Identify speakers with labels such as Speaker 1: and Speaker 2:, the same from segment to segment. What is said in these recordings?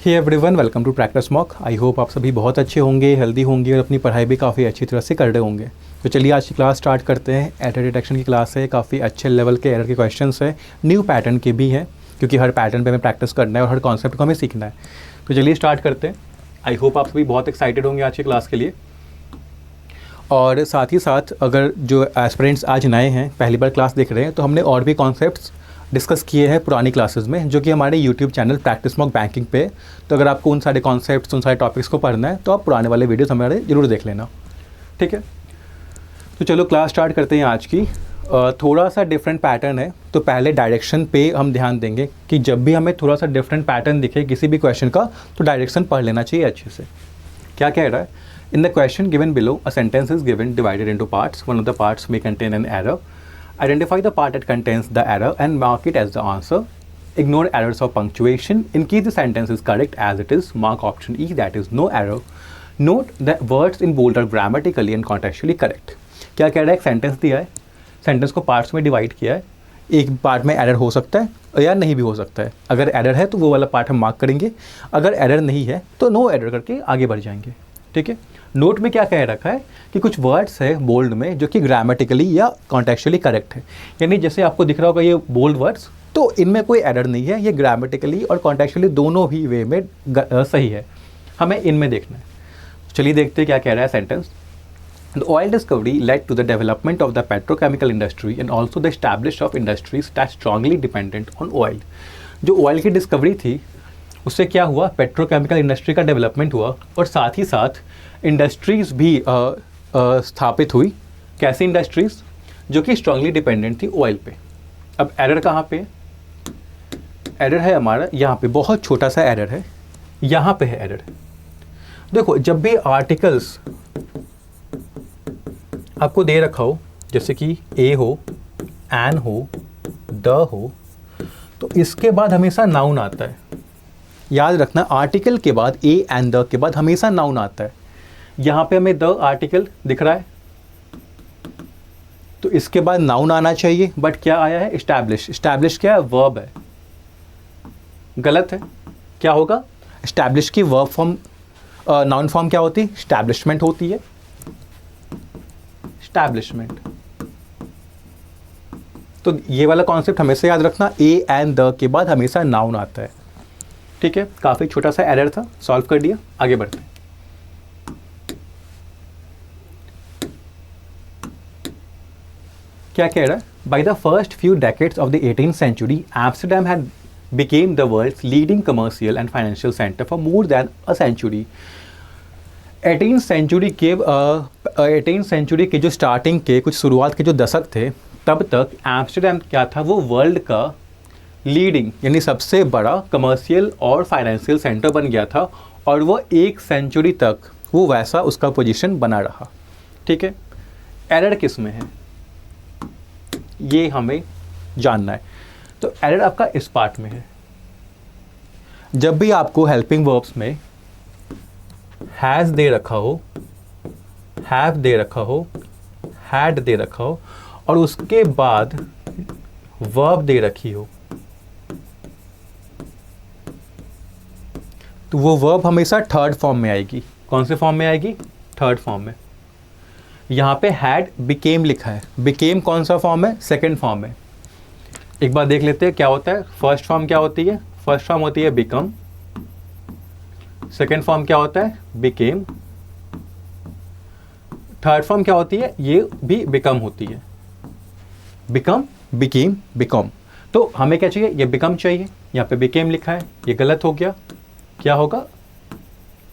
Speaker 1: Hey everyone, welcome to practice mock. I hope आप सभी बहुत अच्छे होंगे, हेल्दी होंगे और अपनी पढ़ाई भी काफ़ी अच्छी तरह से कर रहे होंगे। तो चलिए आज की क्लास स्टार्ट करते हैं। एरर डिटेक्शन की क्लास है, काफ़ी अच्छे लेवल के एरर के क्वेश्चंस है, न्यू पैटर्न के भी हैं, क्योंकि हर पैटर्न पे हमें प्रैक्टिस करना है और हर कॉन्सेप्ट को हमें सीखना है। तो चलिए स्टार्ट करते हैं। आई होप आप सभी बहुत एक्साइटेड होंगे आज की क्लास के लिए। और साथ ही साथ अगर जो एस्पिरेंट्स आज नए हैं, पहली बार क्लास देख रहे हैं, तो हमने और भी कॉन्सेप्ट्स डिस्कस किए हैं पुरानी क्लासेस में, जो कि हमारे YouTube channel practice mock banking पे। तो अगर आपको उन सारे कॉन्सेप्ट्स, उन सारे टॉपिक्स को पढ़ना है तो आप पुराने वाले वीडियोस हमारे ज़रूर देख लेना, ठीक है। तो चलो क्लास स्टार्ट करते हैं आज की। थोड़ा सा डिफरेंट पैटर्न है, तो पहले डायरेक्शन पे हम ध्यान देंगे कि जब भी हमें थोड़ा सा डिफरेंट पैटर्न दिखे किसी भी क्वेश्चन का, तो डायरेक्शन पढ़ लेना चाहिए अच्छे से। क्या कह रहा है? In the question given below a sentence is given divided into parts. One of the parts may contain an error. Identify the part that contains the error and mark it as the answer. Ignore errors of punctuation. In case the sentence is correct as it is, mark option E, that is no error. Note that words in bold are grammatically and contextually correct. क्या कह रहा है? एक sentence दिया है, sentence को parts में divide किया है। एक पार्ट में एरर हो सकता है या नहीं भी हो सकता है। अगर एरर है तो वो वाला पार्ट हम मार्क करेंगे, अगर एरर नहीं है तो नो एरर करके आगे बढ़ जाएंगे, ठीक है। नोट में क्या कह रखा है कि कुछ वर्ड्स है बोल्ड में जो कि ग्रामेटिकली या कॉन्टेक्चुअली करेक्ट है। यानी जैसे आपको दिख रहा होगा ये बोल्ड वर्ड्स, तो इनमें कोई एरर नहीं है, ये ग्रामेटिकली और कॉन्टेक्चुअली दोनों ही वे में सही है। हमें इनमें देखना है। चलिए देखते हैं क्या कह रहा है sentence. The oil discovery led to the development of the petrochemical industry and also the establishment of industries that strongly dependent on oil. जो ऑयल की डिस्कवरी थी उससे क्या हुआ? पेट्रोकेमिकल इंडस्ट्री का डेवलपमेंट हुआ और साथ ही साथ इंडस्ट्रीज़ भी स्थापित हुई। कैसी इंडस्ट्रीज़? जो कि स्ट्रांगली डिपेंडेंट थी ऑयल पे। अब एरर कहाँ पे? एरर है हमारा यहाँ पे, बहुत छोटा सा एरर है, यहाँ पे है एरर। देखो, जब भी आर्टिकल्स आपको दे रखा हो, जैसे कि ए हो, एन हो, द हो, तो इसके बाद हमेशा नाउन आता है। याद रखना, आर्टिकल के बाद ए एंड द के बाद हमेशा नाउन आता है। यहाँ पे हमें द आर्टिकल दिख रहा है, तो इसके बाद नाउन आना चाहिए, बट क्या आया है? एस्टैब्लिश। एस्टैब्लिश क्या है? वर्ब है। गलत है। क्या होगा? एस्टैब्लिश की वर्ब फॉर्म, नाउन फॉर्म क्या होती है? एस्टैब्लिशमेंट होती है। एस्टैब्लिशमेंट। तो ये वाला कॉन्सेप्ट हमेशा याद रखना, ए एंड द के बाद हमेशा नाउन आता है, ठीक है। काफ़ी छोटा सा एरर था, सॉल्व कर दिया, आगे बढ़ते हैं। क्या कह रहा है? By the first few decades of the 18th century, Amsterdam had became the world's leading commercial and financial center for more than a century. 18th century के जो स्टार्टिंग के कुछ शुरुआत के जो दशक थे, तब तक एम्स्टरडैम क्या था? वो वर्ल्ड का लीडिंग यानी सबसे बड़ा कमर्शियल और फाइनेंशियल सेंटर बन गया था, और वो 1 सेंचुरी तक वो वैसा उसका पोजीशन बना रहा, ठीक है। एरर किस में है ये हमें जानना है। तो एरर आपका इस पार्ट में है। जब भी आपको हेल्पिंग वर्ब्स में हैज़ दे रखा हो, हैव दे रखा हो, हैड दे रखा हो और उसके बाद वर्ब दे रखी हो, तो वो वर्ब हमेशा थर्ड फॉर्म में आएगी। कौन से फॉर्म में आएगी? थर्ड फॉर्म में। यहाँ पे हैड बिकेम लिखा है, बिकेम कौन सा फॉर्म है? सेकंड फॉर्म है। एक बार देख लेते हैं क्या होता है। फर्स्ट फॉर्म क्या होती है? फर्स्ट फॉर्म होती है बिकम। सेकंड फॉर्म क्या होता है? बिकेम। थर्ड फॉर्म क्या होती है? ये भी बिकम होती है। Become, became, become. तो हमें क्या चाहिए? ये बिकम चाहिए। यहाँ पे बिकेम लिखा है, ये गलत हो गया। क्या होगा?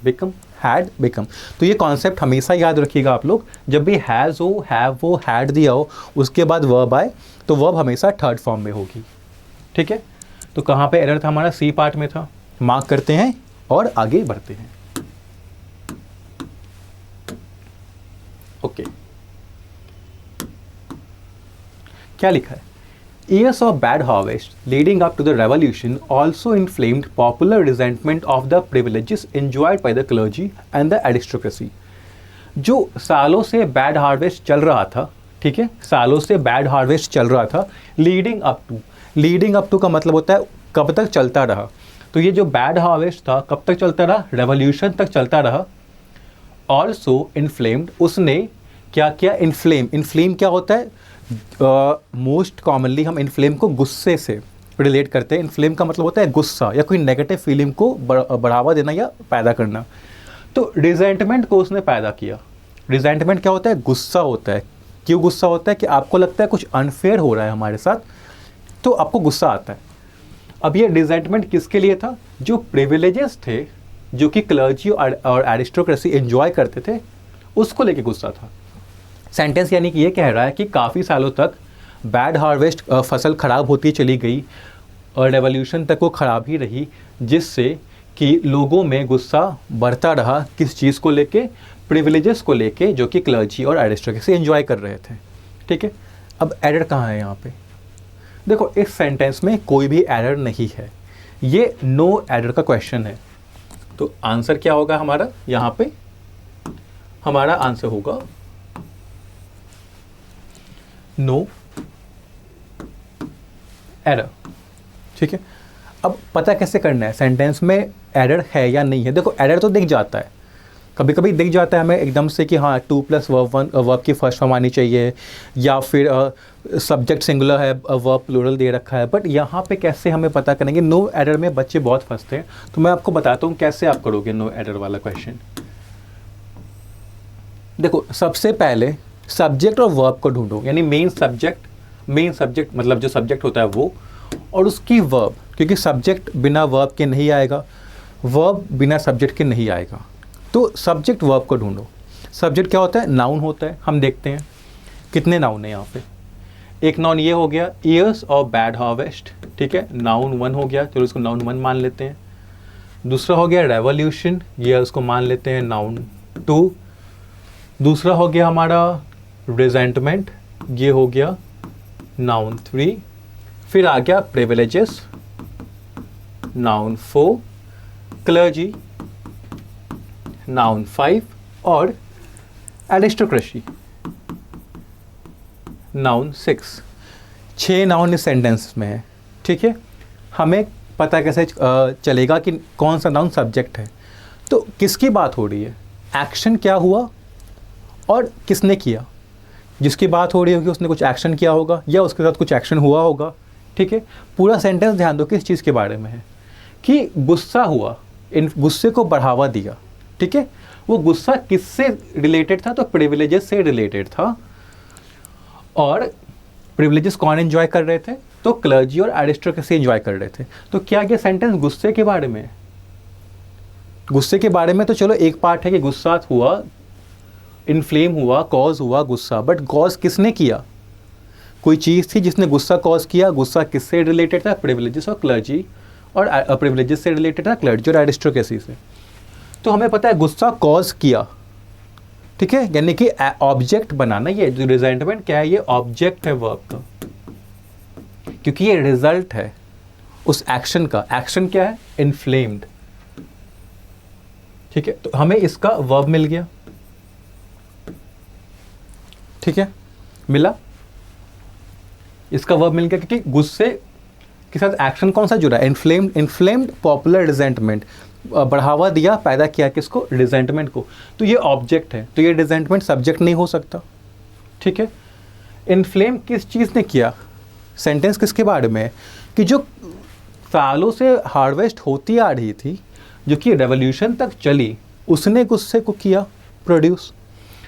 Speaker 1: Become, had, become. तो ये कॉन्सेप्ट हमेशा याद रखिएगा आप लोग। जब भी हैज़ हो, हैव हो, हैड दिया हो, उसके बाद वर्ब आए तो वर्ब हमेशा थर्ड फॉर्म में होगी, ठीक है। तो कहाँ पे एरर था हमारा? सी पार्ट में था। मार्क करते हैं और आगे बढ़ते हैं। ओके, क्या लिखा है? Years of bad harvest leading up to the revolution also inflamed popular resentment of the privileges enjoyed by the clergy and the aristocracy. जो सालों से बैड हार्वेस्ट चल रहा था, ठीक है, सालों से बैड हार्वेस्ट चल रहा था, लीडिंग अप टू का मतलब होता है कब तक चलता रहा। तो ये जो बैड हार्वेस्ट था कब तक चलता रहा, रेवोल्यूशन तक चलता रहा। ऑल्सो इन्फ्लेम्ड, उसने क्या किया, इन्फ्लेम क्या होता है, मोस्ट कॉमनली हम इन्फ्लेम को गुस्से से रिलेट करते हैं। इन्फ्लेम का मतलब होता है गुस्सा या कोई नेगेटिव फीलिंग को बढ़ावा देना या पैदा करना। तो रिजेंटमेंट को उसने पैदा किया। रिजेंटमेंट क्या होता है, गुस्सा होता है। क्यों गुस्सा होता है, कि आपको लगता है कुछ अनफेयर हो रहा है हमारे साथ, तो आपको गुस्सा आता है। अब ये रिजेंटमेंट किसके लिए था, जो प्रिविलेजेस थे, जो कि क्लर्जी और एरिस्टोक्रेसी एंजॉय करते थे, उसको लेके गुस्सा था। सेंटेंस यानी कि ये कह रहा है कि काफ़ी सालों तक बैड हार्वेस्ट, फसल ख़राब होती चली गई और रेवोल्यूशन तक वो ख़राब ही रही, जिससे कि लोगों में गुस्सा बढ़ता रहा। किस चीज़ को लेके, प्रिविलेजेस को लेके, जो कि क्लर्जी और एरिस्टोक्रेसी एंजॉय कर रहे थे। ठीक है, अब एरर कहाँ है यहाँ पे, देखो इस सेंटेंस में कोई भी एरर नहीं है, ये नो एरर का क्वेश्चन है। तो आंसर क्या होगा हमारा, यहाँ पे हमारा आंसर होगा नो एरर। ठीक है, अब पता कैसे करना है सेंटेंस में एरर है या नहीं है। देखो एरर तो दिख जाता है, कभी कभी दिख जाता है हमें एकदम से कि हाँ 2 + वर्ब 1 वर्ब की फर्स्ट फॉर्म आनी चाहिए, या फिर सब्जेक्ट सिंगुलर है, वर्ब प्लूरल दे रखा है। बट यहाँ पे कैसे हमें पता करेंगे, नो एरर में बच्चे बहुत फंसते हैं। तो मैं आपको बताता हूँ कैसे आप करोगे नो एरर वाला क्वेश्चन। देखो सबसे पहले सब्जेक्ट और वर्ब को ढूंढो, यानी मेन सब्जेक्ट मतलब जो सब्जेक्ट होता है वो, और उसकी वर्ब, क्योंकि सब्जेक्ट बिना वर्ब के नहीं आएगा, वर्ब बिना सब्जेक्ट के नहीं आएगा। तो सब्जेक्ट वर्ब को ढूंढो। सब्जेक्ट क्या होता है, नाउन होता है। हम देखते हैं कितने नाउन है यहाँ पे। एक नाउन ये हो गया, ईयर्स ऑफ बैड हार्वेस्ट। ठीक है, नाउन 1 हो गया, चलो इसको नाउन 1 मान लेते हैं। दूसरा हो गया रेवोल्यूशन, ये उसको मान लेते हैं नाउन 2। दूसरा हो गया हमारा रिजेंटमेंट, ये हो गया नाउन 3। फिर आ गया प्रिविलेजेस, नाउन 4। Clergy, noun 5। और एरिस्टोक्रेसी, नाउन 6। 6 नाउन इस सेंटेंस में है। ठीक है, हमें पता कैसे चलेगा कि कौन सा नाउन सब्जेक्ट है। तो किसकी बात हो रही है, एक्शन क्या हुआ और किसने किया। जिसकी बात हो रही होगी उसने कुछ एक्शन किया होगा या उसके साथ कुछ एक्शन हुआ होगा। ठीक है, पूरा सेंटेंस ध्यान दो किस चीज़ के बारे में है, कि गुस्सा हुआ, इन गुस्से को बढ़ावा दिया। ठीक है, वो गुस्सा किससे रिलेटेड था, तो प्रिविलेजेस से रिलेटेड था। और प्रिविलेजेस कौन एंजॉय कर रहे थे, तो क्लर्जी और एरिस्टोक्रेसी एंजॉय कर रहे थे। तो क्या ये सेंटेंस गुस्से के बारे में है, गुस्से के बारे में। तो चलो एक पार्ट है कि गुस्सा हुआ, इन्फ्लेम हुआ, कॉज हुआ गुस्सा, बट कॉज किसने किया, कोई चीज़ थी जिसने गुस्सा कॉज किया। गुस्सा किससे रिलेटेड था, प्रिविलेजेस और क्लर्जी, और प्रिविलेजेस से रिलेटेड था क्लर्जी और एरिस्टोक्रेसी से। तो हमें पता है गुस्सा कॉज किया। ठीक है, यानी कि ऑब्जेक्ट बनाना, ये जो रिजेंटमेंट क्या है, ये ऑब्जेक्ट है वर्ब का, क्योंकि ये रिजल्ट है उस एक्शन का। एक्शन क्या है, इन्फ्लेम्ड। ठीक है, तो हमें इसका वर्ब मिल गया। ठीक है, मिला, इसका वर्ब मिल गया, क्योंकि गुस्से के साथ एक्शन कौन सा जुड़ा है, इन्फ्लेम्ड पॉपुलर रिजेंटमेंट, बढ़ावा दिया, पैदा किया किसको, रिजेंटमेंट को। तो ये ऑब्जेक्ट है, तो ये रिजेंटमेंट सब्जेक्ट नहीं हो सकता। ठीक है, इन्फ्लेम किस चीज़ ने किया, सेंटेंस किसके बारे में है, कि जो सालों से हार्वेस्ट होती आ रही थी, जो कि रेवोल्यूशन तक चली, उसने गुस्से को किया प्रोड्यूस।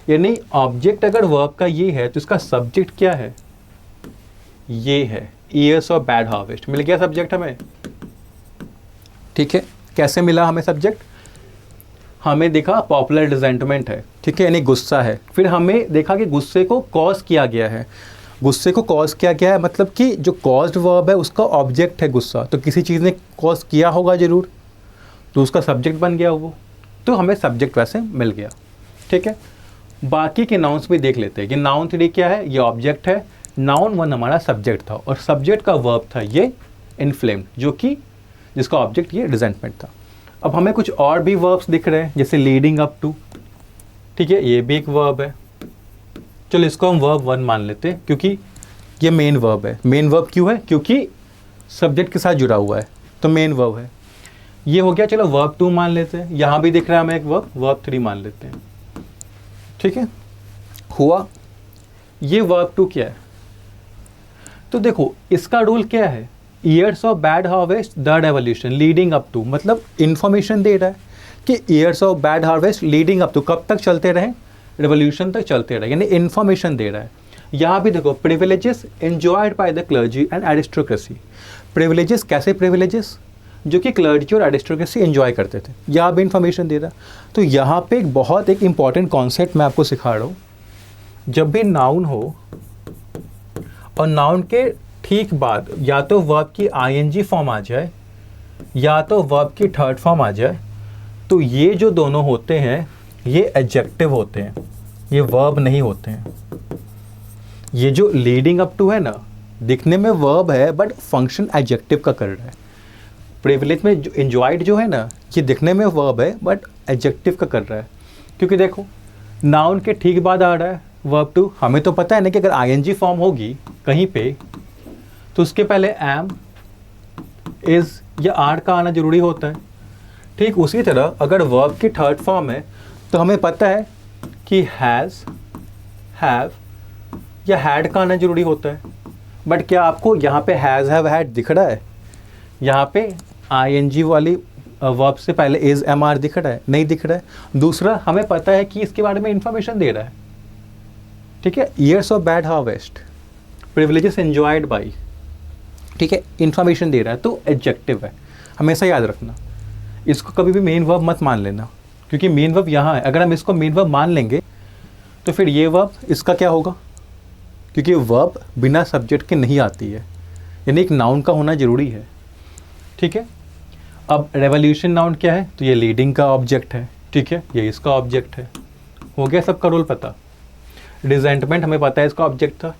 Speaker 1: यानी ऑब्जेक्ट अगर वर्ब का ये है, तो इसका सब्जेक्ट क्या है, ये है ईयर्स ऑफ बैड हार्वेस्ट। मिल गया सब्जेक्ट हमें। ठीक है, कैसे मिला हमें सब्जेक्ट, हमें देखा पॉपुलर रिजेंटमेंट है। ठीक है, यानी गुस्सा है। फिर हमें देखा कि गुस्से को कॉज किया गया है। गुस्से को कॉज किया गया है मतलब कि जो कॉज्ड वर्ब है उसका ऑब्जेक्ट है गुस्सा, तो किसी चीज़ ने कॉज किया होगा ज़रूर, तो उसका सब्जेक्ट बन गया वो। तो हमें सब्जेक्ट वैसे मिल गया। ठीक है, बाकी के नाउन्स भी देख लेते हैं कि नाउन 3 क्या है, ये ऑब्जेक्ट है। नाउन 1 हमारा सब्जेक्ट था, और सब्जेक्ट का वर्ब था ये इन्फ्लेम्ड, जो कि जिसका ऑब्जेक्ट ये रिजेंटमेंट था। अब हमें कुछ और भी वर्ब्स दिख रहे हैं, जैसे लीडिंग अप टू। ठीक है, ये भी एक वर्ब है। चलो इसको हम वर्ब 1 मान लेते हैं, क्योंकि ये मेन वर्ब है। मेन वर्ब क्यों है, क्योंकि सब्जेक्ट के साथ जुड़ा हुआ है, तो मेन वर्ब है। ये हो गया, चलो वर्ब 2 मान लेते हैं, यहाँ भी दिख रहा है हमें एक वर्ब 3 मान लेते हैं, ठीक है। हुआ, ये वर्ब 2 क्या है, तो देखो इसका रूल क्या है, years of bad harvest the revolution leading up to, मतलब इंफॉर्मेशन दे रहा है कि years of bad harvest leading up to कब तक चलते रहे, रेवोल्यूशन तक चलते रहे, यानी इंफॉर्मेशन दे रहा है। यहाँ भी देखो privileges enjoyed by the clergy and aristocracy, privileges कैसे प्रिविलेजेस, जो कि क्लर्जी और एरिस्टोक्रेसी एंजॉय करते थे, यहाँ भी इंफॉर्मेशन दे रहा। तो यहाँ पे एक बहुत एक इंपॉर्टेंट कॉन्सेप्ट मैं आपको सिखा रहा हूँ, जब भी नाउन हो और नाउन के ठीक बाद या तो वर्ब की आईएनजी फॉर्म आ जाए या तो वर्ब की थर्ड फॉर्म आ जाए, तो ये जो दोनों होते हैं ये एडजेक्टिव होते हैं, ये वर्ब नहीं होते हैं। ये जो लीडिंग अप टू है ना, दिखने में वर्ब है बट फंक्शन एडजेक्टिव का कर रहा है। प्रिविलेज में जो एंजॉयड जो है ना, ये दिखने में वर्ब है बट एडजेक्टिव का कर रहा है, क्योंकि देखो नाउन के ठीक बाद आ रहा है वर्ब 2। हमें तो पता है ना कि अगर आईएनजी फॉर्म होगी कहीं पे तो उसके पहले एम, इज या आर का आना जरूरी होता है। ठीक उसी तरह अगर वर्ब की थर्ड फॉर्म है तो हमें पता है कि हैज़, हैव या हैड का आना जरूरी होता है। बट क्या आपको यहाँ पे हैज़, हैव, हैड दिख रहा है? यहाँ पे आईएनजी वाली वर्ब से पहले इज, एम, आर दिख रहा है? नहीं दिख रहा है। दूसरा, हमें पता है कि इसके बारे में इंफॉर्मेशन दे रहा है, ठीक है। Years of bad harvest, privileges enjoyed by, ठीक है, इंफॉर्मेशन दे रहा है, तो एडजेक्टिव है, हमेशा याद रखना। इसको कभी भी मेन वर्ब मत मान लेना, क्योंकि मेन वर्ब यहाँ है। अगर हम इसको मेन वर्ब मान लेंगे तो फिर ये वर्ब इसका क्या होगा, क्योंकि वर्ब बिना सब्जेक्ट के नहीं आती है, यानी एक नाउन का होना जरूरी है, ठीक है। अब रेवोल्यूशन नाउन क्या है, तो ये लीडिंग का ऑब्जेक्ट है, ठीक है, ये इसका ऑब्जेक्ट है। हो गया सबका रोल पता। रिजेंटमेंट हमें पता है इसका ऑब्जेक्ट था।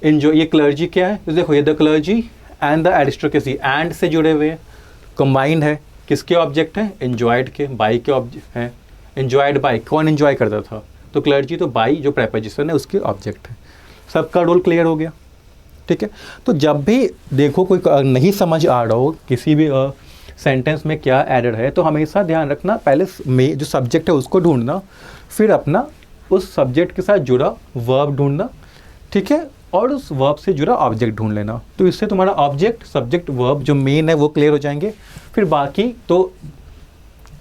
Speaker 1: एंजॉय, ये क्लर्जी क्या है, तो देखो ये the clergy and the aristocracy, and से जुड़े हुए हैं, कंबाइंड है। किसके ऑब्जेक्ट हैं, एंजॉयड के, बाई के ऑब्जेक्ट हैं। एंजॉयड बाई, कौन एंजॉय करता था, तो क्लर्जी, तो बाई जो प्रेपोजिशन है उसके ऑब्जेक्ट है। सबका रोल क्लियर हो गया, ठीक है। तो जब भी देखो कोई नहीं समझ आ रहा हो किसी भी सेंटेंस में क्या एरर है, तो हमेशा ध्यान रखना पहले में जो सब्जेक्ट है उसको ढूंढना, फिर अपना उस सब्जेक्ट के साथ जुड़ा वर्ब ढूंढना, ठीक है, और उस वर्ब से जुड़ा ऑब्जेक्ट ढूंढ लेना। तो इससे तुम्हारा ऑब्जेक्ट, सब्जेक्ट, वर्ब जो मेन है वो क्लियर हो जाएंगे। फिर बाकी तो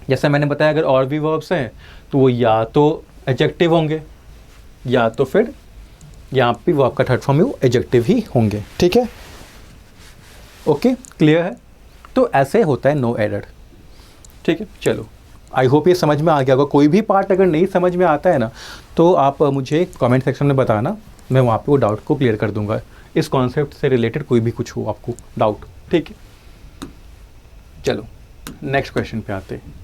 Speaker 1: जैसा मैंने बताया, अगर और भी वर्ब्स हैं तो वो या तो एडजेक्टिव होंगे या तो फिर यहाँ पे वर्ब का थर्ड फॉर्म में वो एडजेक्टिव ही होंगे, ठीक है। ओके, क्लियर है। तो ऐसे होता है नो एरर, ठीक है। चलो, आई होप ये समझ में आ गया होगा। कोई भी पार्ट अगर नहीं समझ में आता है ना, तो आप मुझे कमेंट सेक्शन में बताना, मैं वहाँ पे वो डाउट को क्लियर कर दूंगा। इस कॉन्सेप्ट से रिलेटेड कोई भी कुछ हो आपको डाउट, ठीक है। चलो नेक्स्ट क्वेश्चन पे आते हैं।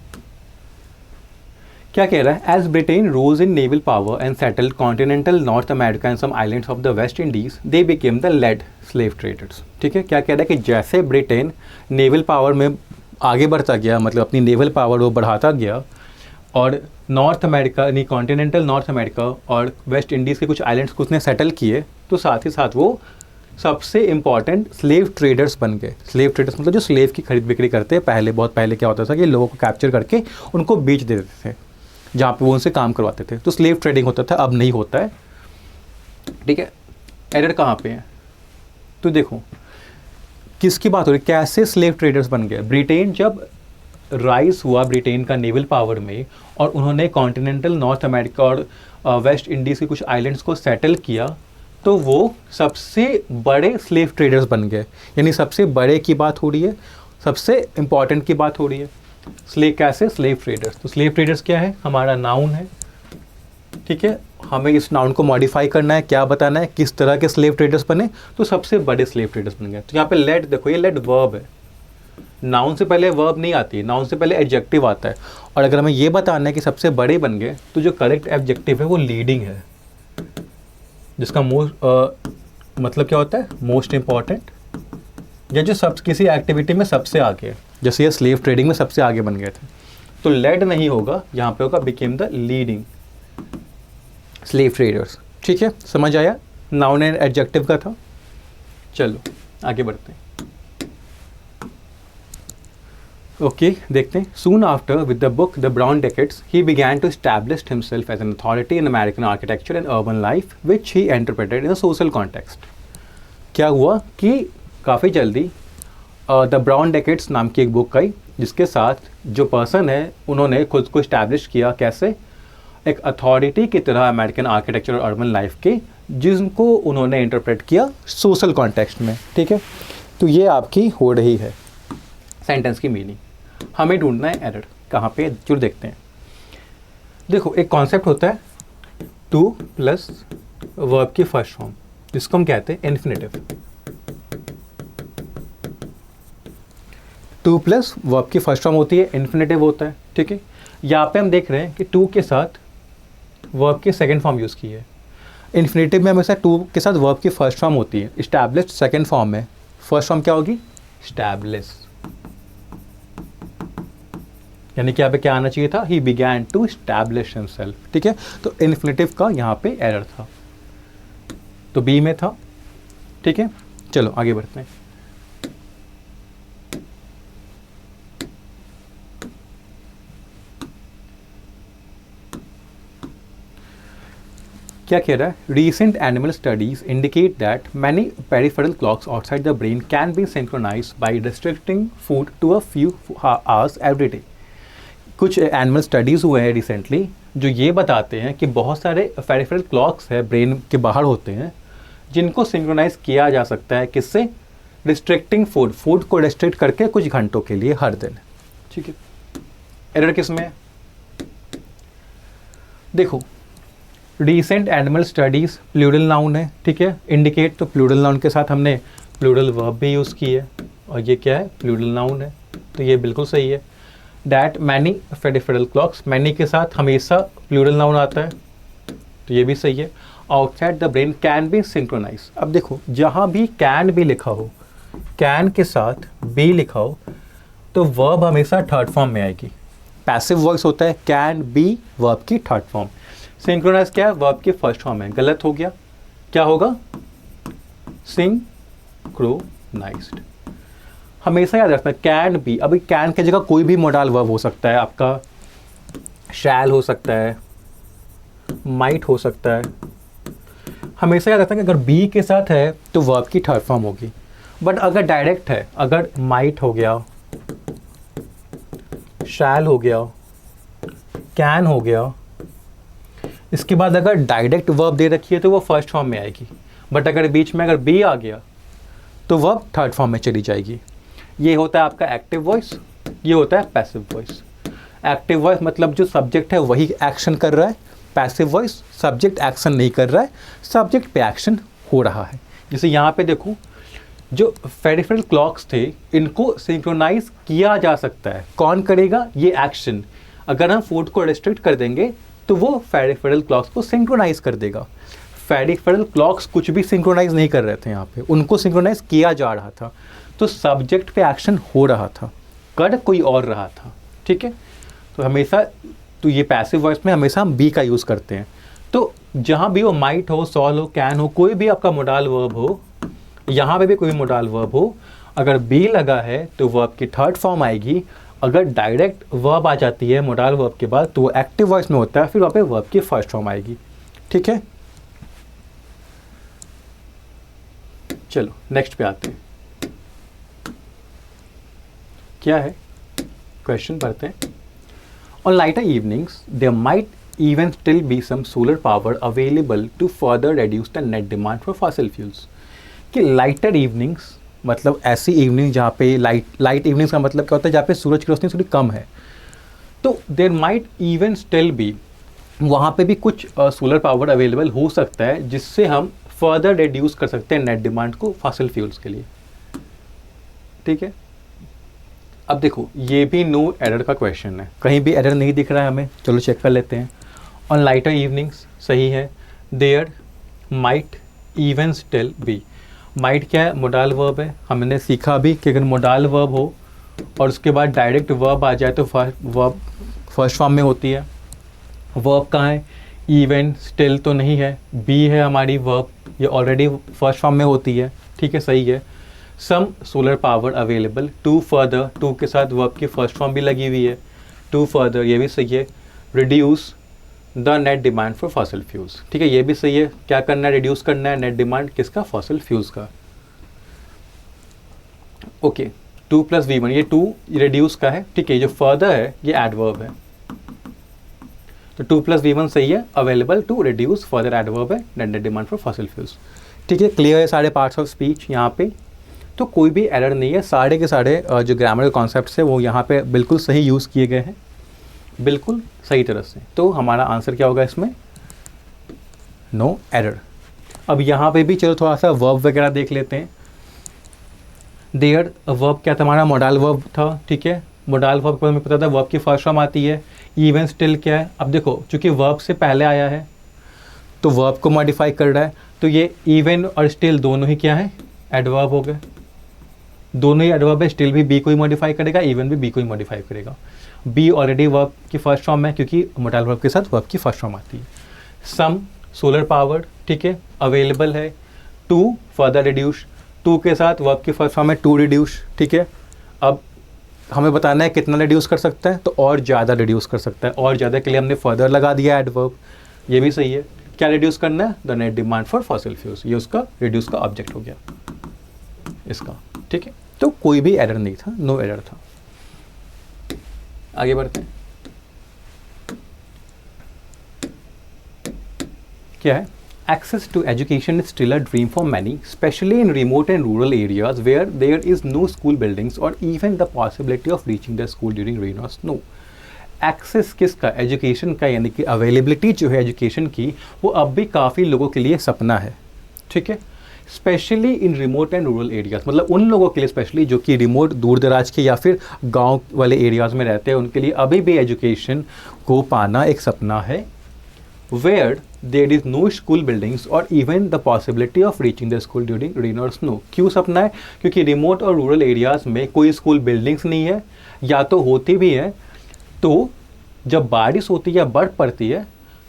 Speaker 1: क्या कह रहा है, as Britain rose in naval power and settled continental North America and some islands of the West Indies, they became the led slave traders, ठीक है। क्या कह रहा है कि जैसे ब्रिटेन नेवल पावर में आगे बढ़ता गया, मतलब अपनी नेवल पावर वो बढ़ाता गया, और नॉर्थ अमेरिका यानी कॉन्टिनेंटल नॉर्थ अमेरिका और वेस्ट इंडीज़ के कुछ आइलैंड्स को उसने सेटल किए, तो साथ ही साथ वो सबसे इम्पॉर्टेंट स्लेव ट्रेडर्स बन गए। स्लेव ट्रेडर्स मतलब जो स्लेव की खरीद बिक्री करते हैं। पहले, बहुत पहले क्या होता था कि लोगों को कैप्चर करके उनको बेच देते थे जहाँ पे वो उनसे काम करवाते थे, तो स्लेव ट्रेडिंग होता था। अब नहीं होता है, ठीक है। एरर कहाँ पे है, तो देखो किसकी बात हो रही है, कैसे स्लेव ट्रेडर्स बन गए। ब्रिटेन जब राइज हुआ, ब्रिटेन का नेवल पावर में, और उन्होंने कॉन्टिनेंटल नॉर्थ अमेरिका और वेस्ट इंडीज़ के कुछ आइलैंड्स को सेटल किया, तो वो सबसे बड़े स्लेव ट्रेडर्स बन गए। यानी सबसे बड़े की बात हो रही है, सबसे इम्पॉर्टेंट की बात हो रही है। स्लेव कैसे, स्लेव ट्रेडर्स। तो स्लेव ट्रेडर्स क्या है, हमारा नाउन है, ठीक है। हमें इस नाउन को मॉडिफाई करना है, क्या बताना है, किस तरह के स्लेव ट्रेडर्स बने, तो सबसे बड़े स्लेव ट्रेडर्स बन गए। तो यहाँ पे लेड, देखो ये लेड वर्ब है, नाउन से पहले वर्ब नहीं आती, नाउन से पहले एडजेक्टिव आता है। और अगर हमें ये बताना है कि सबसे बड़े बन गए, तो जो करेक्ट एडजेक्टिव है वो लीडिंग है, जिसका मतलब क्या होता है, मोस्ट इम्पॉर्टेंट, या जो सब किसी एक्टिविटी में सबसे आगे, जैसे ये स्लेव ट्रेडिंग में सबसे आगे बन गए थे। तो लेड नहीं होगा, यहाँ पे होगा became the leading slave traders, ठीक है। समझ आया, नाउन एंड एडजेक्टिव का था। चलो आगे बढ़ते हैं। ओके देखते हैं. Soon after, with the book The Brown Decades, he began to establish himself as an authority in American architecture and urban life, which he interpreted in a social context. क्या हुआ कि काफ़ी जल्दी द ब्राउन डेकेड्स नाम की एक book आई, जिसके साथ जो पर्सन है उन्होंने खुद को इस्टेब्लिश किया कैसे, एक अथॉरिटी की तरह अमेरिकन आर्किटेक्चर और अर्बन लाइफ के, जिनको उन्होंने इंटरप्रेट किया सोशल कॉन्टेक्स्ट में. ठीक है, तो ये आपकी हो रही है सेंटेंस की मीनिंग. हमें ढूंढना है एरर कहाँ पे, जरूर देखते हैं. देखो एक कॉन्सेप्ट होता है टू प्लस वर्ब की फर्स्ट फॉर्म, जिसको हम कहते हैं इन्फिनेटिव. टू प्लस वर्ब की फर्स्ट फॉर्म होती है, इन्फिनेटिव होता है. ठीक है, यहाँ पे हम देख रहे हैं कि टू के साथ वर्ब की सेकंड फॉर्म यूज़ की है. इन्फिनेटिव में हमेशा टू के साथ वर्ब की फर्स्ट फॉर्म होती है. इस्टेब्लिश्ड सेकंड फॉर्म में फर्स्ट फॉर्म क्या होगी, इस्टेब्लिश. यानी कि यहाँ पे क्या आना चाहिए था, he began to establish himself. ठीक है, तो इन्फिनेटिव का यहाँ पे एरर था, तो बी में था. ठीक है, चलो आगे बढ़ते हैं. क्या कह रहा है, recent animal studies indicate that many peripheral clocks outside the brain can be synchronized by restricting food to a few hours every day. कुछ एनिमल स्टडीज़ हुए हैं रिसेंटली जो ये बताते हैं कि बहुत सारे पेरिफेरल क्लॉक्स है ब्रेन के बाहर होते हैं, जिनको सिंक्रोनाइज किया जा सकता है किससे, रिस्ट्रिक्टिंग फूड को रिस्ट्रिक्ट करके कुछ घंटों के लिए हर दिन. ठीक है, एरर किस में है, देखो recent animal studies plural noun है. ठीक है, इंडिकेट तो प्लूरल नाउन के साथ हमने प्लूरल वर्ब भी यूज़ की है, और ये क्या है, प्लूरल नाउन है, तो ये बिल्कुल सही है. That many peripheral clocks, many के साथ हमेशा प्लूरल नाउन आता है, तो ये भी सही है. Outside the brain can be synchronize. अब देखो जहाँ भी कैन भी लिखा हो, कैन के साथ बी लिखा हो, तो वर्ब हमेशा थर्ड फॉर्म में आएगी. पैसिव वॉइस होता है कैन बी, वर्ब की थर्ड फॉर्म. सिंक्रोनाइज क्या है, वर्ब की फर्स्ट फॉर्म है. गलत हो गया, क्या होगा, सिंक्रोनाइज्ड. हमेशा याद रखना कैन बी. अभी कैन की जगह कोई भी मोडाल वर्ब हो सकता है, आपका शैल हो सकता है, माइट हो सकता है. हमेशा याद रखना कि अगर बी के साथ है तो वर्ब की थर्ड फॉर्म होगी. बट अगर डायरेक्ट है, अगर माइट हो गया, शैल हो गया, कैन हो गया, इसके बाद अगर डायरेक्ट वर्ब दे रखी है तो वो फर्स्ट फॉर्म में आएगी. बट अगर बीच में अगर बी आ गया तो वर्ब थर्ड फॉर्म में चली जाएगी. ये होता है आपका एक्टिव वॉइस, ये होता है पैसिव वॉइस. एक्टिव वॉइस मतलब जो सब्जेक्ट है वही एक्शन कर रहा है. पैसिव वॉइस सब्जेक्ट एक्शन नहीं कर रहा है, सब्जेक्ट पे एक्शन हो रहा है. जैसे यहाँ पे देखो, जो पेरिफेरल क्लॉक्स थे इनको सिंक्रोनाइज किया जा सकता है. कौन करेगा, ये एक्शन. अगर हम फूड को रिस्ट्रिक्ट कर देंगे तो वो पेरिफेरल क्लॉक्स को सिंक्रोनाइज कर देगा. पेरिफेरल क्लॉक्स कुछ भी सिंक्रोनाइज नहीं कर रहे थे, यहाँ पे उनको सिंक्रोनाइज किया जा रहा था, तो सब्जेक्ट पे एक्शन हो रहा था, कर कोई और रहा था. ठीक है, तो हमेशा तो ये पैसिव वॉइस में हमेशा हम बी का यूज़ करते हैं. तो जहाँ भी वो माइट हो, सॉल हो, कैन हो, कोई भी आपका मोडाल वर्ब हो, यहाँ पे भी कोई मोडाल वर्ब हो, अगर बी लगा है तो वर्ब की थर्ड फॉर्म आएगी. अगर डायरेक्ट वर्ब आ जाती है मोडाल वर्ब के बाद तो वो एक्टिव वॉइस में होता है, फिर वहाँ पे वर्ब की फर्स्ट फॉर्म आएगी. ठीक है, चलो नेक्स्ट पे आते हैं. क्या है क्वेश्चन, पढ़ते हैं. On lighter evenings there might even still be some solar power available to further reduce the net demand for fossil fuels. कि लाइटर इवनिंग्स मतलब ऐसी इवनिंग जहाँ पे लाइट इवनिंग्स का मतलब क्या होता है, जहाँ पे सूरज की रोशनी थोड़ी कम है. तो there might even still be, वहाँ पे भी कुछ सोलर पावर अवेलेबल हो सकता है जिससे हम फर्दर रिड्यूस कर सकते हैं नेट डिमांड को फॉसिल फ्यूल्स के लिए. ठीक है, अब देखो ये भी नो एरर का क्वेश्चन है, कहीं भी एरर नहीं दिख रहा है हमें. चलो चेक कर लेते हैं. ऑन लाइटर इवनिंग्स सही है. There might even still be, might क्या है, मोडाल वर्ब है. हमने सीखा भी कि अगर मोडाल वर्ब हो और उसके बाद डायरेक्ट वर्ब आ जाए तो वर्ब फर्स्ट फॉर्म में होती है. वर्ब कहाँ है, इवन स्टिल तो नहीं है, बी है हमारी वर्ब, ये ऑलरेडी फर्स्ट फॉर्म में होती है. ठीक है, सही है. Some solar power available, to further, to के साथ वर्ब की फर्स्ट फॉर्म भी लगी हुई है, टू फर्दर ये भी सही है, reduce the net demand for fossil fuels, ठीक है ये भी सही है। क्या करना है, रिड्यूस करना है नेट डिमांड किसका, फॉसिल फ्यूल्स का। ओके, 2 + V1, ये 2 रिड्यूस का है, ठीक है, जो फर्दर है ये एडवर्ब है, तो 2 + V1 सही है, available to reduce, further adverb है, net demand for fossil fuels, ठीक है। क्लियर है सारे पार्ट्स ऑफ स्पीच यहाँ पे, तो कोई भी एरर नहीं है, सारे के सारे जो ग्रामर कॉन्सेप्ट्स है वो यहाँ पे बिल्कुल सही यूज़ किए गए हैं, बिल्कुल सही तरह से। तो हमारा आंसर क्या होगा इसमें, नो एरर। अब यहाँ पे भी चलो थोड़ा सा वर्ब वगैरह देख लेते हैं। देयर वर्ब क्या था हमारा, मोडाल वर्ब था, ठीक है। मोडाल वर्ब को हमें पता था वर्ब की फर्स्ट फॉर्म आती है, इवन स्टिल क्या है, अब देखो चूंकि वर्ब से पहले आया है तो वर्ब को मॉडिफाई कर रहा है, तो ये इवन और स्टिल दोनों ही क्या है, एडवर्ब हो गए, दोनों ही एडवर्ब है, स्टिल भी बी को ही मॉडिफाई करेगा, इवन भी बी को ही मॉडिफाई करेगा। बी ऑलरेडी वर्ब की फर्स्ट फॉर्म है क्योंकि मोडाल वर्ब के साथ वर्ब की फर्स्ट फॉर्म आती है। सम सोलर पावर, ठीक है, अवेलेबल है, टू फर्दर रिड्यूस, टू के साथ वर्ब की फर्स्ट फॉर्म है टू रिड्यूस, ठीक है। अब हमें बताना है कितना रिड्यूस कर सकता है, तो और ज़्यादा रिड्यूस कर सकता है, और ज़्यादा के लिए हमने फर्दर लगा दिया एडवर्ब, ये भी सही है। क्या रिड्यूस करना है, the net demand for fossil fuels, ये उसका रिड्यूस का ऑब्जेक्ट हो गया इसका, ठीक है। तो कोई भी एरर नहीं था, नो एरर था। आगे बढ़ते हैं, क्या है, access to education is still a dream for many, especially in remote and rural areas where there is no school buildings or even the possibility of reaching the school during rain or snow. Access किसका, education का, यानी कि availability जो है education की वो अब भी काफ़ी लोगों के लिए सपना है, ठीक है। Specially in remote and rural areas, मतलब उन लोगों के लिए स्पेशली जो कि रिमोट दूर दराज के या फिर गांव वाले एरियाज़ में रहते हैं, उनके लिए अभी भी एजुकेशन को पाना एक सपना है। Where there is no school buildings or even the possibility of reaching the school during rain or snow. क्यों सपना है, क्योंकि रिमोट और रूरल एरियाज़ में कोई स्कूल बिल्डिंग्स नहीं है, या तो होती भी है तो जब बारिश होती है या बर्फ़ पड़ती है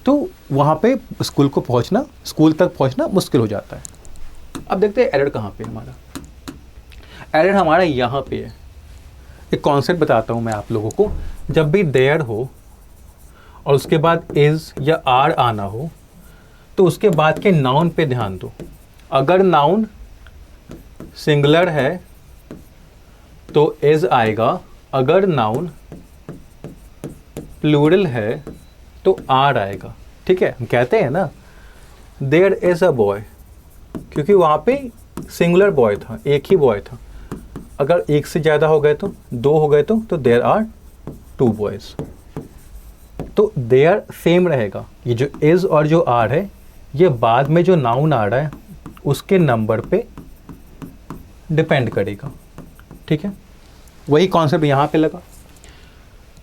Speaker 1: तो वहाँ पे स्कूल को पहुँचना, स्कूल तक पहुँचना मुश्किल हो जाता है। अब देखते हैं एरर कहाँ पे हमारा, एरर हमारा यहाँ पे है। एक कॉन्सेप्ट बताता हूँ मैं आप लोगों को, जब भी देयर हो और उसके बाद इज़ या आर आना हो तो उसके बाद के नाउन पे ध्यान दो। अगर नाउन सिंगुलर है तो इज़ आएगा, अगर नाउन प्लूरल है तो आर आएगा, ठीक है। हम कहते हैं ना देयर इज़ अ बॉय, क्योंकि वहाँ पे सिंगुलर बॉय था, एक ही बॉय था। अगर एक से ज़्यादा हो गए तो, दो हो गए तो देयर आर टू बॉयज़, तो देयर सेम रहेगा। ये जो इज़ और जो आर है ये बाद में जो नाउन आ रहा है उसके नंबर पे डिपेंड करेगा, ठीक है। वही कॉन्सेप्ट यहाँ पे लगा।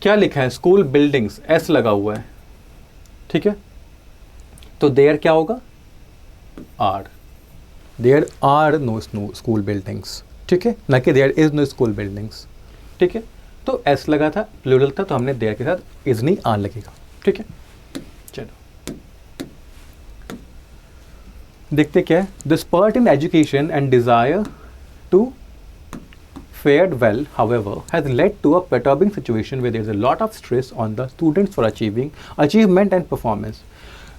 Speaker 1: क्या लिखा है, स्कूल बिल्डिंग्स, एस लगा हुआ है, ठीक है, तो देयर क्या होगा, are, there are no school buildings, ठीक है, ना कि there is no school buildings, ठीक है। तो एस लगा था, प्लूरल था, तो हमने देयर के साथ इज नहीं आन लगेगा, ठीक है। चलो देखते क्या है, the spurt in education and desire to fared well, however, has led to a perturbing situation where there is a lot of stress on the students for achievement and performance.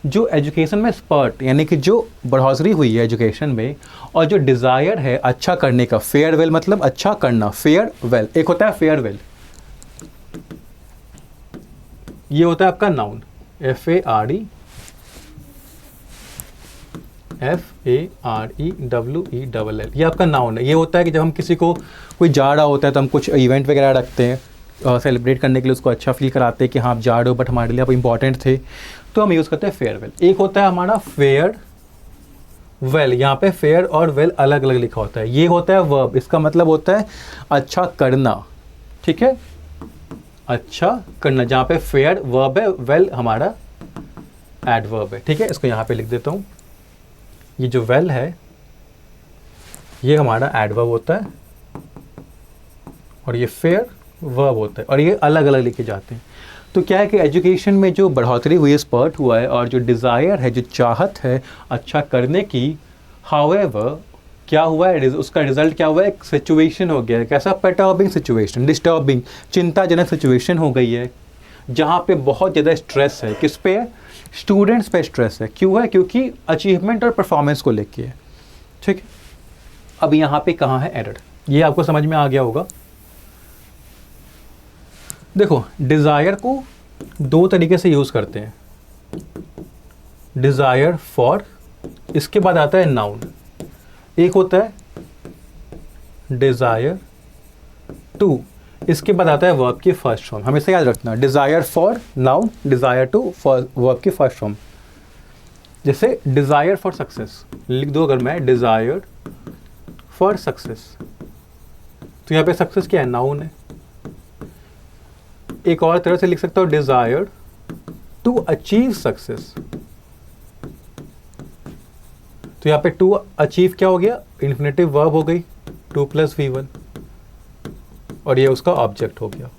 Speaker 1: जो एजुकेशन में spurt यानी कि जो बढ़ोतरी हुई है education में, और जो डिज़ायर है अच्छा करने का, फेयरवेल मतलब अच्छा करना, फेयरवेल एक होता है फेयरवेल, ये होता है आपका नाउन, FAREWELL, ये आपका नाउन है। ये होता है कि जब हम किसी को, कोई जा रहा होता है तो हम कुछ इवेंट वगैरह रखते हैं सेलिब्रेट करने के लिए, उसको अच्छा फील कराते हैं कि हाँ आप जा रहे हो बट हमारे लिए आप इंपॉर्टेंट थे, तो हम यूज़ करते हैं फेयरवेल। एक होता है हमारा फेयरवेल, यहाँ पे फेयर और वेल अलग अलग लिखा होता है। ये होता है वर्ब, इसका मतलब होता है अच्छा करना, ठीक है, अच्छा करना, जहाँ पे फेयर वर्ब है, वेल हमारा एडवर्ब है, ठीक है। इसको यहाँ पे लिख देता हूँ, ये जो वेल है ये हमारा एडवर्ब होता है और ये फेयर वर्ब होता है, और ये अलग अलग लिखे जाते हैं। तो क्या है कि एजुकेशन में जो बढ़ोतरी हुई है, स्पर्ट हुआ है, और जो डिज़ायर है, जो चाहत है अच्छा करने की, हाउएवर क्या हुआ है, उसका रिजल्ट क्या हुआ है, एक सिचुएशन हो गया है, कैसा, परटर्बिंग सिचुएशन, डिस्टर्बिंग, चिंताजनक सिचुएशन हो गई है, जहाँ पे बहुत ज़्यादा स्ट्रेस है। किस पे है, स्टूडेंट्स पे स्ट्रेस है। क्यों है, क्योंकि अचीवमेंट और परफॉर्मेंस को लेके है। ठीक है, अब यहाँ पे कहाँ है एरर, ये आपको समझ में आ गया होगा। देखो, डिज़ायर को दो तरीके से यूज़ करते हैं, डिज़ायर फॉर, इसके बाद आता है नाउन। एक होता है डिज़ायर टू, इसके बाद आता है वर्ब की फर्स्ट फॉर्म। हमेशा याद रखना, desire for noun, desire to for verb की फर्स्ट फॉर्म। जैसे डिज़ायर फॉर सक्सेस लिख दो अगर मैं, डिज़ायर फॉर सक्सेस, तो यहाँ पे सक्सेस क्या है, नाउन है। एक और तरह से लिख सकता हूँ, डिज़ायर टू अचीव सक्सेस, तो यहाँ पे टू अचीव क्या हो गया, इन्फिनेटिव वर्ब हो गई, 2 + V1, और ये उसका ऑब्जेक्ट हो गया।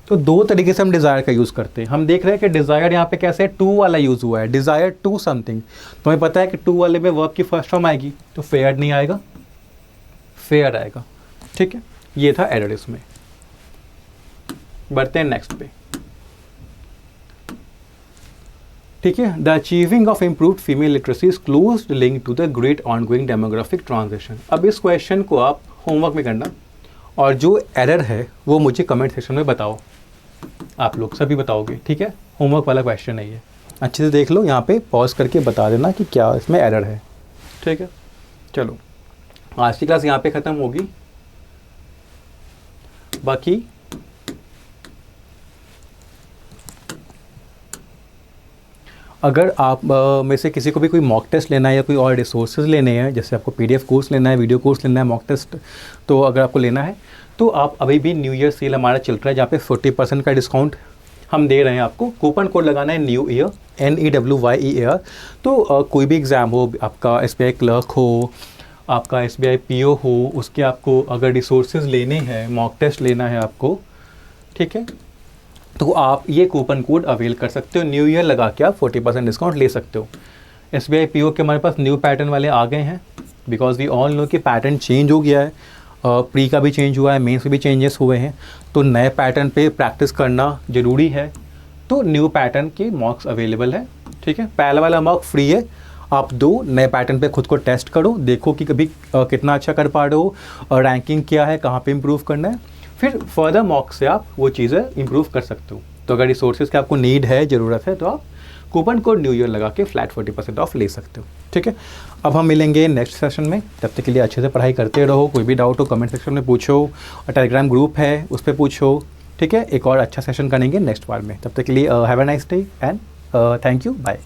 Speaker 1: तो दो तरीके से हम डिज़ायर का यूज़ करते हैं। हम देख रहे हैं कि डिज़ायर यहाँ पे कैसे है, टू वाला यूज़ हुआ है, डिज़ायर टू समथिंग। तो हमें पता है कि टू वाले में वर्ब की फर्स्ट फॉर्म आएगी, तो फेयर नहीं आएगा, फेयर आएगा। ठीक है, ये था एरर इसमें। बढ़ते हैं नेक्स्ट पे। ठीक है, the achieving of improved female literacy is close link to the great ongoing demographic transition. अब इस क्वेश्चन को आप होमवर्क में करना, और जो एरर है वो मुझे कमेंट सेक्शन में बताओ, आप लोग सभी बताओगे। ठीक है, होमवर्क वाला क्वेश्चन है ये, अच्छे से देख लो, यहाँ पे पॉज करके बता देना कि क्या इसमें एरर है। ठीक है, चलो आज की क्लास यहाँ पे ख़त्म होगी। बाकी अगर आप में से किसी को भी कोई मॉक टेस्ट लेना है या कोई और रिसोर्सेज लेने हैं, जैसे आपको PDF कोर्स लेना है, वीडियो कोर्स लेना है, मॉक टेस्ट, तो अगर आपको लेना है तो आप अभी भी न्यू ईयर सेल हमारा चल रहा है, जहाँ पे 40% का डिस्काउंट हम दे रहे हैं आपको। कूपन कोड लगाना है न्यू ईयर, NEWYEAR। तो कोई भी एग्ज़ाम हो, आपका SBI क्लर्क हो, आपका SBI PO हो, उसके आपको अगर रिसोर्सेज लेने हैं, मॉक टेस्ट लेना है आपको, ठीक है, तो आप ये कूपन कोड अवेल कर सकते हो। न्यू ईयर लगा के आप 40% डिस्काउंट ले सकते हो। SBI PO के हमारे पास न्यू पैटर्न वाले आ गए हैं, बिकॉज वी ऑल नो कि पैटर्न चेंज हो गया है, प्री का भी चेंज हुआ है, मेंस में भी चेंजेस हुए हैं, तो नए पैटर्न पे प्रैक्टिस करना ज़रूरी है। तो न्यू पैटर्न के मॉक्स अवेलेबल है। ठीक है, पहला वाला मॉक फ्री है, आप दो नए पैटर्न पे खुद को टेस्ट करो, देखो कि कभी कितना अच्छा कर पा रहे हो, रैंकिंग क्या है, कहाँ पे इम्प्रूव करना है, फिर फर्दर मॉक से आप वो चीज़ें इम्प्रूव कर सकते हो। तो अगर रिसोर्सेज की आपको नीड है, ज़रूरत है, तो आप कूपन कोड न्यू ईयर लगा के फ्लैट 40% ऑफ ले सकते हो। ठीक है, अब हम मिलेंगे नेक्स्ट सेशन में, तब तक के लिए अच्छे से पढ़ाई करते रहो। कोई भी डाउट हो कमेंट सेक्शन में पूछो, और टेलीग्राम ग्रुप है उस पर पूछो। ठीक है, एक और अच्छा सेशन करेंगे नेक्स्ट बार में, तब तक के लिए have a nice day and thank you, bye.